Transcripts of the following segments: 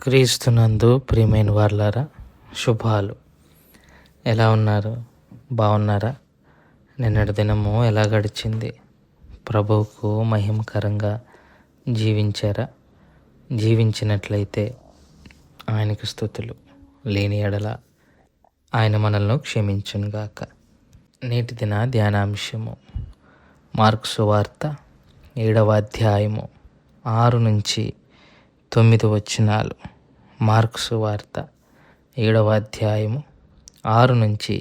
క్రీస్తునందు ప్రియమైన వారలారా, శుభాలు. ఎలా ఉన్నారు? బాగున్నారా? నిన్నటి దినము ఎలా గడిచింది? ప్రభువుకు మహిమకరంగా జీవించారా? జీవించినట్లయితే ఆయనకు స్తుతులు. లేని ఎడల ఆయన మనల్ని క్షమించునుగాక. నేటి దిన ధ్యానాంశము మార్కు సువార్త 7వ అధ్యాయము 6 నుంచి 9 వచనాలు. మార్కు సువార్త 7వ అధ్యాయము 6 నుంచి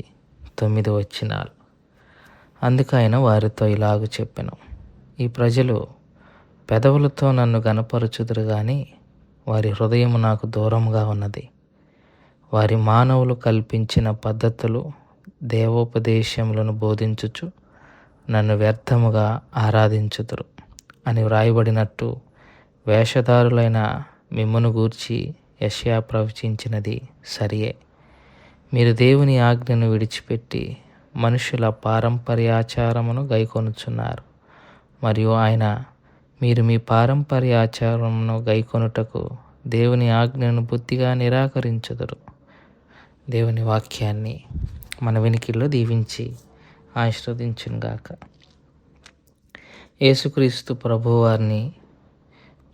9 వచనాలు. అందుకు ఆయన వారితో ఇలాగ చెప్పెను, ఈ ప్రజలు పెదవులతో నన్ను గనపరచుదురు గాని వారి హృదయము నాకు దూరముగా ఉన్నది. వారి మానవులు కల్పించిన పద్ధతులు దేవోపదేశములను బోధించుచు నన్ను వ్యర్థముగా ఆరాధించుదురు అని వ్రాయబడినట్టు వేషధారులైన మిమ్మును గూర్చి యెషయా ప్రవచించినది సరియే. మీరు దేవుని ఆజ్ఞను విడిచిపెట్టి మనుషుల పారంపర్యాచారమును గైకొనుచున్నారు. మరియు ఆయన, మీరు మీ పారంపర్యాచారమును గైకొనుటకు దేవుని ఆజ్ఞను బుద్ధిగా నిరాకరించుదురు. దేవుని వాక్యాన్ని మన వినికిల్లో దీవించి ఆశీర్వదించునుగాక. యేసుక్రీస్తు ప్రభువారిని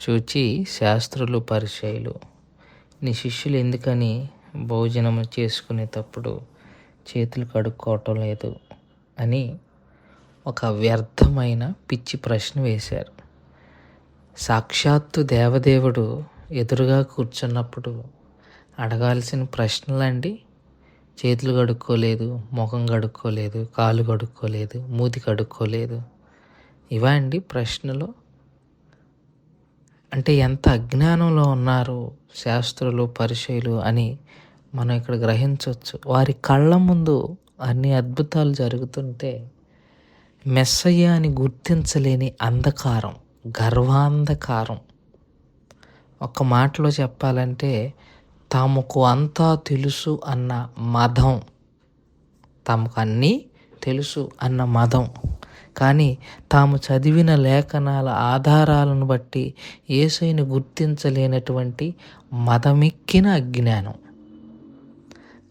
చూచి శాస్త్రులు, పరిసయ్యులు, నీ శిష్యులు ఎందుకని భోజనము చేసుకునేటప్పుడు చేతులు కడుక్కోవటం లేదు అని ఒక వ్యర్థమైన పిచ్చి ప్రశ్న వేశారు. సాక్షాత్తు దేవదేవుడు ఎదురుగా కూర్చున్నప్పుడు అడగాల్సిన ప్రశ్నలండి. చేతులు కడుక్కోలేదు, ముఖం కడుక్కోలేదు, కాలు కడుక్కోలేదు, మూతి కడుక్కోలేదు, ఇవా అండి ప్రశ్నలు? అంటే ఎంత అజ్ఞానంలో ఉన్నారు శాస్త్రులు, పరిసయ్యులు అని మనం ఇక్కడ గ్రహించవచ్చు. వారి కళ్ళ ముందు అన్ని అద్భుతాలు జరుగుతుంటే మెస్సయ్య అని గుర్తించలేని అంధకారం, గర్వాంధకారం. ఒక్క మాటలో చెప్పాలంటే తమకు అంతా తెలుసు అన్న మదం, తమకు అన్నీ తెలుసు అన్న మదం. కానీ తాము చదివిన లేఖనాల ఆధారాలను బట్టి యేసుని గుర్తించలేనటువంటి మదమెక్కిన అజ్ఞానం.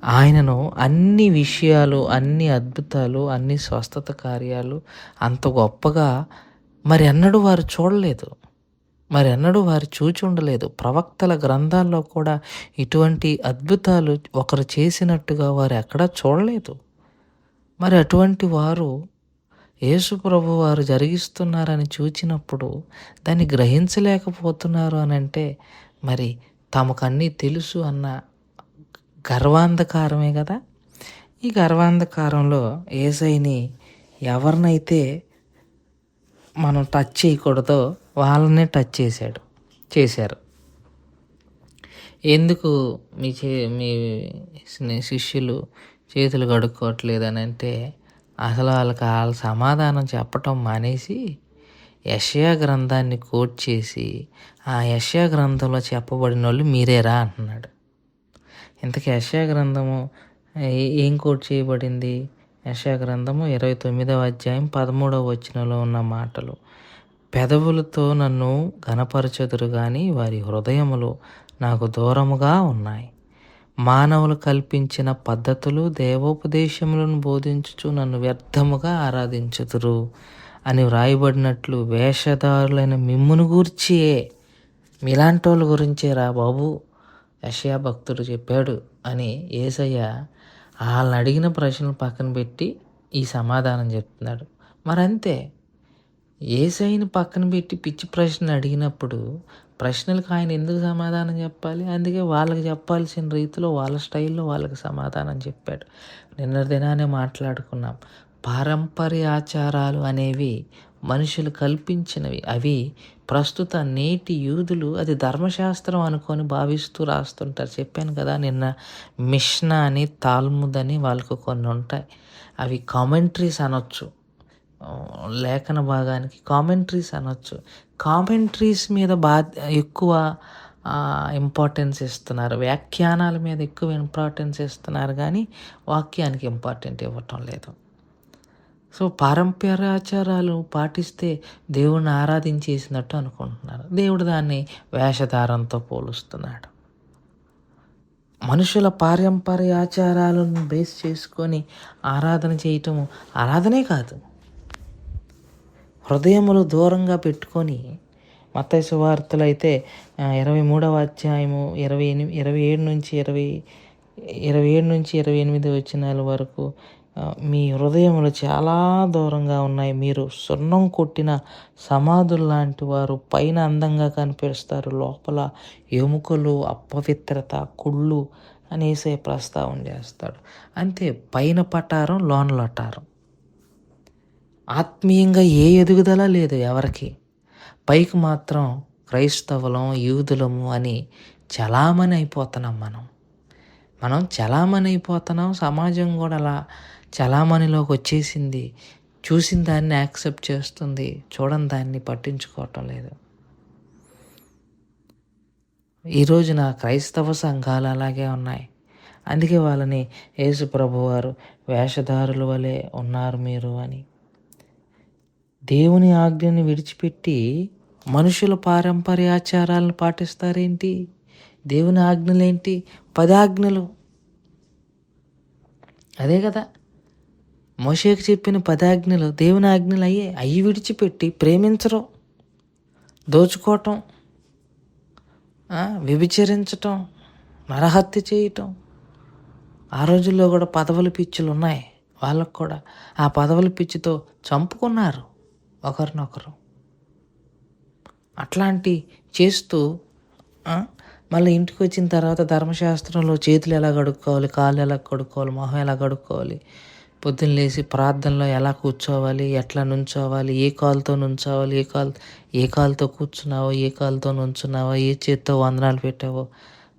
ఆయనను అన్ని విషయాలు, అన్ని అద్భుతాలు, అన్ని స్వస్థత కార్యాలు అంత గొప్పగా మరి ఎన్నడూ వారు చూడలేదు, మరి ఎన్నడూ వారు చూచి ఉండలేదు. ప్రవక్తల గ్రంథాల్లో కూడా ఇటువంటి అద్భుతాలు ఒకరు చేసినట్టుగా వారు ఎక్కడా చూడలేదు. మరి అటువంటి వారు యేసు ప్రభు వారు జరిగిస్తున్నారని చూచినప్పుడు దాన్ని గ్రహించలేకపోతున్నారు అని అంటే మరి తమకు అన్నీ తెలుసు అన్న గర్వాంధకారమే కదా. ఈ గర్వాంధకారంలో యేసయ్యని ఎవరినైతే మనం టచ్ చేయకూడదో వాళ్ళనే టచ్ చేశారు. ఎందుకు మీ శిష్యులు చేతులు కడుక్కోవట్లేదని అంటే అసలు వాళ్ళ సమాధానం చెప్పటం మానేసి యెషయా గ్రంథాన్ని కోట్ చేసి ఆ యెషయా గ్రంథంలో చెప్పబడిన వాళ్ళు మీరేరా అంటున్నాడు. ఇంతకీ యెషయా గ్రంథము ఏం కోట్ చేయబడింది? యెషయా గ్రంథము 29వ అధ్యాయం 13వ వచనంలో ఉన్న మాటలు, పెదవులతో నన్ను ఘనపరచుదురు గాని వారి హృదయములు నాకు దూరముగా ఉన్నాయి. మానవులు కల్పించిన పద్ధతులు దేవోపదేశములను బోధించుచు నన్ను వ్యర్థముగా ఆరాధించుదురు అని వ్రాయబడినట్లు వేషధారులైన మిమ్మును గూర్చియే, మీలాంటి వాళ్ళ గురించే రా బాబు యెషయా భక్తుడు చెప్పాడు అని యేసయ్య వాళ్ళని అడిగిన ప్రశ్నలు పక్కన పెట్టి ఈ సమాధానం చెప్తున్నాడు. మరంతే, యేసయ్యని పక్కన పెట్టి పిచ్చి ప్రశ్నలు అడిగినప్పుడు ప్రశ్నలకు ఆయన ఎందుకు సమాధానం చెప్పాలి? అందుకే వాళ్ళకి చెప్పాల్సిన రీతిలో వాళ్ళ స్టైల్లో వాళ్ళకి సమాధానం చెప్పాడు. నిన్న దినానే మాట్లాడుకున్నాం. పారంపర్యాచారాలు అనేవి మనుషులు కల్పించినవి. అవి ప్రస్తుత నేటి యూదులు అది ధర్మశాస్త్రం అనుకొని భావిస్తూ రాస్తుంటారు. చెప్పాను కదా నిన్న, మిష్నా అని, తాల్ముద్ అని వాళ్ళకు కొన్ని ఉంటాయి. అవి కామెంట్రీస్ అనొచ్చు, లేఖన భాగానికి కామెంట్రీస్ అనొచ్చు. కామెంట్రీస్ మీద ఎక్కువ ఇంపార్టెన్స్ ఇస్తున్నారు, వ్యాఖ్యానాల మీద ఎక్కువ ఇంపార్టెన్స్ ఇస్తున్నారు కానీ వాక్యానికి ఇంపార్టెంట్ ఇవ్వటం లేదు. సో పారంపర్యాచారాలు పాటిస్తే దేవుణ్ణి ఆరాధించేసినట్టు అనుకుంటున్నారు. దేవుడు దాన్ని వేషధారంతో పోలుస్తున్నాడు. మనుషుల పారంపర్య ఆచారాలను బేస్ చేసుకొని ఆరాధన చేయటము ఆరాధనే కాదు. హృదయములు దూరంగా పెట్టుకొని మత్తయి సువార్తలు అయితే 23వ అధ్యాయము 27 నుంచి 28 వచనాల వరకు మీ హృదయములు చాలా దూరంగా ఉన్నాయి, మీరు సున్నం కొట్టిన సమాధులు లాంటి వారు, పైన అందంగా కనిపిస్తారు, లోపల ఎముకలు, అపవిత్రత, కుళ్ళు అనేసే ప్రస్తావన చేస్తాడు. అంతే, పైన పటారం లోన లటారం. ఆత్మీయంగా ఏ ఎదుగుదల లేదు ఎవరికి. పైకి మాత్రం క్రైస్తవులం, యూదులము అని చలామణి అయిపోతున్నాం. మనం చలామణి అయిపోతున్నాం. సమాజం కూడా అలా చలామణిలోకి వచ్చేసింది. చూసిన దాన్ని యాక్సెప్ట్ చేస్తుంది, చూడని దాన్ని పట్టించుకోవటం లేదు. ఈరోజున క్రైస్తవ సంఘాలు అలాగే ఉన్నాయి. అందుకే వాళ్ళని యేసు ప్రభువారు వేషధారుల వలె ఉన్నారు మీరు అని. దేవుని ఆజ్ఞని విడిచిపెట్టి మనుషుల పారంపర్యాచారాలను పాటిస్తారేంటి? దేవుని ఆజ్ఞలేంటి? 10 ఆజ్ఞలు. అదే కదా మోషేకి చెప్పిన 10 ఆజ్ఞలు దేవుని ఆజ్ఞలు అయ్యే. అవి విడిచిపెట్టి ప్రేమించడం, దోచుకోవటం, వ్యభిచరించటం, నరహత్య చేయటం. ఆ రోజుల్లో కూడా పదవుల పిచ్చులు ఉన్నాయి వాళ్ళకు కూడా. ఆ పదవుల పిచ్చితో చంపుకున్నారు ఒకరినొకరు. అట్లాంటి చేస్తూ మళ్ళీ ఇంటికి వచ్చిన తర్వాత ధర్మశాస్త్రంలో చేతులు ఎలా కడుక్కోవాలి, కాళ్ళు ఎలా కడుక్కోవాలి, మొహం ఎలా కడుక్కోవాలి, పొద్దున్న లేచి ప్రార్థనలో ఎలా కూర్చోవాలి, ఎట్లా నుంచోవాలి, ఏ కాలుతో నుంచోవాలి, ఏ కాలుతో కూర్చున్నావో, ఏ కాలుతో నుంచున్నావో, ఏ చేత్తో వందనాలు పెట్టావో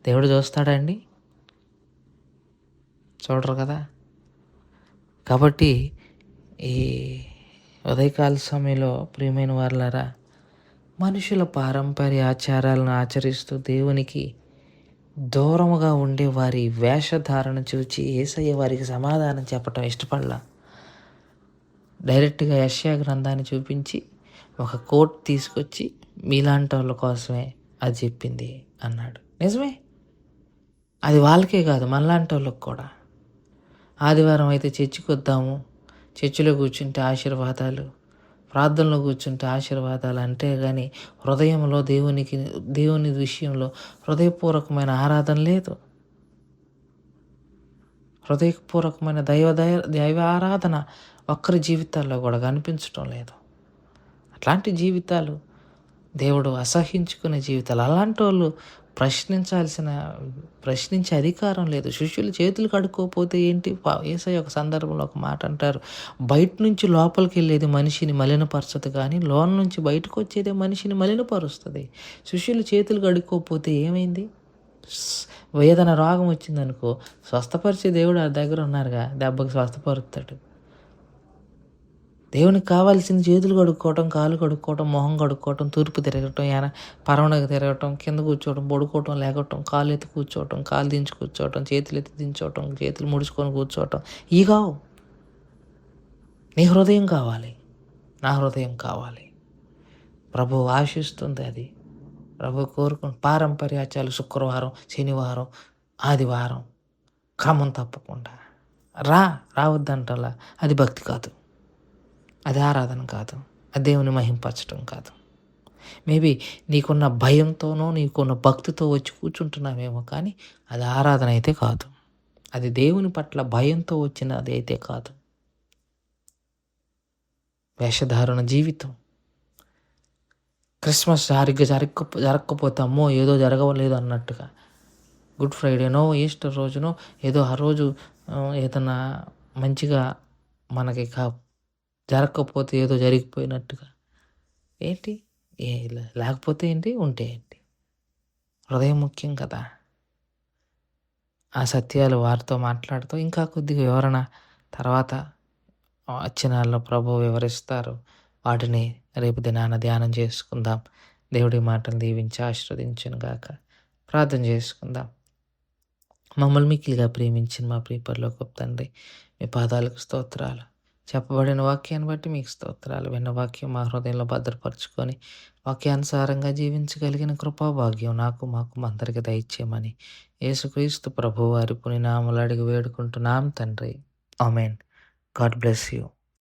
దేవుడు చూస్తాడండి? చూడరు కదా. కాబట్టి ఈ ఉదయకాల సమయంలో ప్రియమైన వారలారా, మనుషుల పారంపర్య ఆచారాలను ఆచరిస్తూ దేవునికి దూరముగా ఉండే వారి వేషధారణ చూచి యేసయ్య వారికి సమాధానం చెప్పటం ఇష్టపడలా. డైరెక్ట్గా యెషయా గ్రంథాన్ని చూపించి ఒక కోట్ తీసుకొచ్చి మీలాంటి వాళ్ళ కోసమే అది చెప్పింది అన్నాడు. నిజమే, అది వాళ్ళకే కాదు మనలాంటి వాళ్ళకి కూడా. ఆదివారం అయితే చర్చికి వద్దాము, చర్చిలో కూర్చుంటే ఆశీర్వాదాలు, ప్రార్థనలో కూర్చుంటే ఆశీర్వాదాలు అంటే కానీ హృదయంలో దేవుని విషయంలో హృదయపూర్వకమైన ఆరాధన లేదు. హృదయపూర్వకమైన దైవ ఆరాధన ఒక్కరి జీవితాల్లో కూడా కనిపించడం లేదు. అట్లాంటి జీవితాలు దేవుడు అసహించుకునే జీవితాలు. అలాంటి వాళ్ళు ప్రశ్నించే అధికారం లేదు. శిష్యులు చేతులు కడుక్కోకపోతే ఏంటి? యేసయ్య ఒక సందర్భంలో ఒక మాట అంటారు, బయట నుంచి లోపలికి వెళ్ళేది మనిషిని మలినపరచదు, కానీ లోన నుంచి బయటకు వచ్చేదే మనిషిని మలినపరుస్తుంది. శిష్యులు చేతులు కడుక్కోకపోతే ఏమైంది? ఏదైనా రోగం వచ్చిందనుకో, స్వస్థపరిచే దేవుడు ఆ దగ్గర ఉన్నారుగా, దెబ్బకి స్వస్థపరుస్తాడు. దేవునికి కావాల్సిన చేతులు కడుక్కోవటం, కాళ్ళు కడుక్కోవటం, మొహం కడుక్కోవటం, తూర్పు తిరగటం, పరవనకు తిరగటం, కింద కూర్చోవటం, పడుకోవటం, లేకటం, కాళ్ళు ఎత్తి కూర్చోవటం, కాళ్ళు దించి కూర్చోవటం, చేతులు ఎత్తి దించోవటం, చేతులు ముడుచుకొని కూర్చోవటం. ఈ కావు. నీ హృదయం కావాలి, నా హృదయం కావాలి. ప్రభు ఆశిస్తుంది అది. ప్రభు కోరుకుని పారంపర్యాచారాలు శుక్రవారం, శనివారం, ఆదివారం క్రమం తప్పకుండా రావద్దంటలా. అది భక్తి కాదు, అది ఆరాధన కాదు, అది దేవుని మహింపరచడం కాదు. మేబీ నీకున్న భయంతోనో నీకున్న భక్తితో వచ్చి కూర్చుంటున్నావేమో, కానీ అది ఆరాధన అయితే కాదు. అది దేవుని పట్ల భయంతో వచ్చినది అయితే కాదు. వేషధారణ జీవితం. క్రిస్మస్ జరగకపోతే అమ్మో ఏదో జరగలేదు అన్నట్టుగా, గుడ్ ఫ్రైడేనో ఈస్టర్ రోజునో ఏదో ఆ రోజు ఏదన్నా మంచిగా మనకి జరగకపోతే ఏదో జరిగిపోయినట్టుగా. ఏంటి? లేకపోతే ఏంటి, ఉంటే ఏంటి? హృదయం ముఖ్యం కదా. ఆ సత్యాలు వారితో మాట్లాడుతూ ఇంకా కొద్దిగా వివరణ తర్వాత వచ్చినాల్లో ప్రభు వివరిస్తారు. వాటిని రేపు దినాన ధ్యానం చేసుకుందాం. దేవుడి మాటలు దీవించి ఆశీర్వదించును గాక. ప్రార్థన చేసుకుందాం. మమ్మల్ని మిక్కిలిగా ప్రేమించిన మా ప్రియ పరలోకపు తండ్రి, మీ పాదాలకు స్తోత్రాలు. చెప్పబడిన వాక్యాన్ని బట్టి మీకు స్తోత్రాలు. విన్న వాక్యం మా హృదయంలో భద్రపరుచుకొని, వాక్యానుసారంగా జీవించగలిగిన కృపాభాగ్యం నాకు, మాకు అందరికి దయచేయమని యేసుక్రీస్తు ప్రభువారి పునినామములో అడిగి వేడుకుంటున్నాం తండ్రి. ఆమేన్. God bless you.